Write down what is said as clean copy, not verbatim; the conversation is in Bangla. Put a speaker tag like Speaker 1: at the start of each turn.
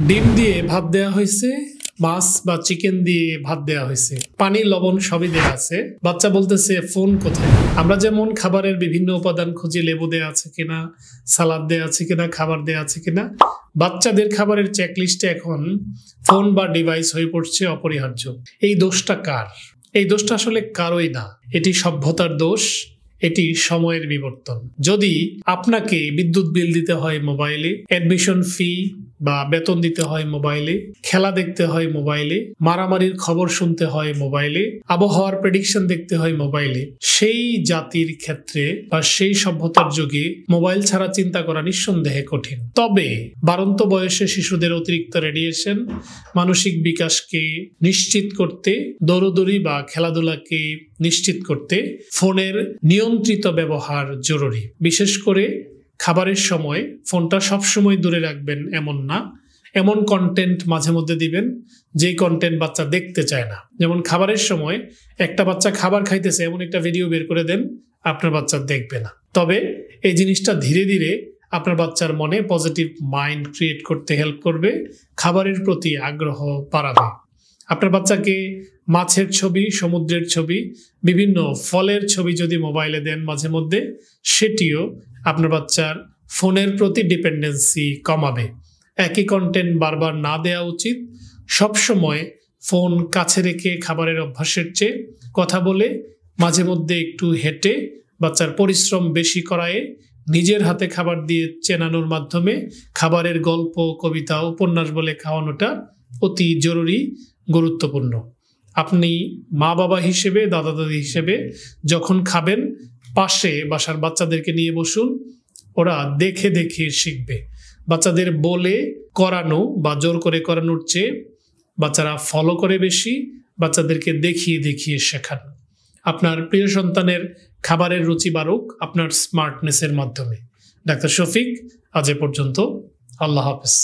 Speaker 1: ডিম দিয়ে ভাত দেয়া হয়েছে, মাছ বা চিকেন দিয়ে ভাত দেয়া হয়েছে, পানি লবণ সবই দেয়া আছে। বাচ্চা বলতেছে ফোন কোথায়? আমরা যেমন খাবারের বিভিন্ন উপাদান খুঁজি, লেবু দেয়া আছে কিনা, সালাদ দেয়া আছে কিনা, খাবার দেয়া আছে কিনা, বাচ্চাদের খাবারের চেকলিস্টে এখন ফোন বা ডিভাইস হয়ে পড়ছে অপরিহার্য। এই দোষটা কার? এই দোষটা আসলে কারোই না, এটি সভ্যতার দোষ, এটি সময়ের বিবর্তন। যদি আপনাকে বিদ্যুৎ বিল দিতে হয় মোবাইলে, অ্যাডমিশন ফি বা বেতন দিতে হয় মোবাইলে, খেলা দেখতে হয় মোবাইলে, মারামারির খবর শুনতে হয় মোবাইলে, আবহাওয়ার প্রেডিকশন দেখতে হয় মোবাইলে, সেই জাতির ক্ষেত্রে বা সেই সভ্যতার যুগে মোবাইল ছাড়া চিন্তা করা নিঃসন্দেহে কঠিন। তবে বাড়ন্ত বয়সে শিশুদের অতিরিক্ত রেডিয়েশন মানসিক বিকাশকে নিশ্চিত করতে, দৌড়দৌড়ি বা খেলাধুলাকে নিশ্চিত করতে ফোনের নিয়ন্ত্রিত ব্যবহার জরুরি। বিশেষ করে খাবারের সময় ফোনটা সবসময় দূরে রাখবেন এমন না, এমন কন্টেন্ট মাঝে মধ্যে দিবেন যেই কন্টেন্ট বাচ্চা দেখতে চায় না। যেমন খাবারের সময় একটা বাচ্চা খাবার খাইতেছে এমন একটা ভিডিও বের করে দেন, আপনার বাচ্চা দেখবে না। তবে এই জিনিসটা ধীরে ধীরে আপনার বাচ্চার মনে পজিটিভ মাইন্ড ক্রিয়েট করতে হেল্প করবে, খাবারের প্রতি আগ্রহ বাড়াবে। আপনার বাচ্চাকে মাছের ছবি, সমুদ্রের ছবি, বিভিন্ন ফলের ছবি যদি মোবাইলে দেন মাঝে মধ্যে, সেটিও আপনার বাচ্চার ফোনের প্রতি ডিপেন্ডেন্সি কমাবে। একই কন্টেন্ট বারবার না দেওয়া উচিত। সবসময় ফোন কাছে রেখে খাবারের অভ্যাসের চেয়ে কথা বলে, মাঝে মধ্যে একটু হেঁটে, বাচ্চার পরিশ্রম বেশি করায় নিজের হাতে খাবার দিয়ে চেনানোর মাধ্যমে খাবারের গল্প, কবিতা, উপন্যাস বলে খাওয়ানোটা অতি জরুরি, গুরুত্বপূর্ণ। আপনি মা বাবা হিসেবে, দাদা দাদি হিসেবে যখন খাবেন, পাশে বাসার বাচ্চাদেরকে নিয়ে বসুন, ওরা দেখে দেখে শিখবে। বাচ্চাদের বলে করানো বা জোর করে করানোর চেয়ে বাচ্চারা ফলো করে বেশি, বাচ্চাদেরকে দেখিয়ে দেখিয়ে শেখান। আপনার প্রিয় সন্তানের খাবারের রুচি বাড়ুক আপনার স্মার্টনেসের মাধ্যমে। ডাক্তার শফিক, আজ এ পর্যন্ত। আল্লাহ হাফেজ।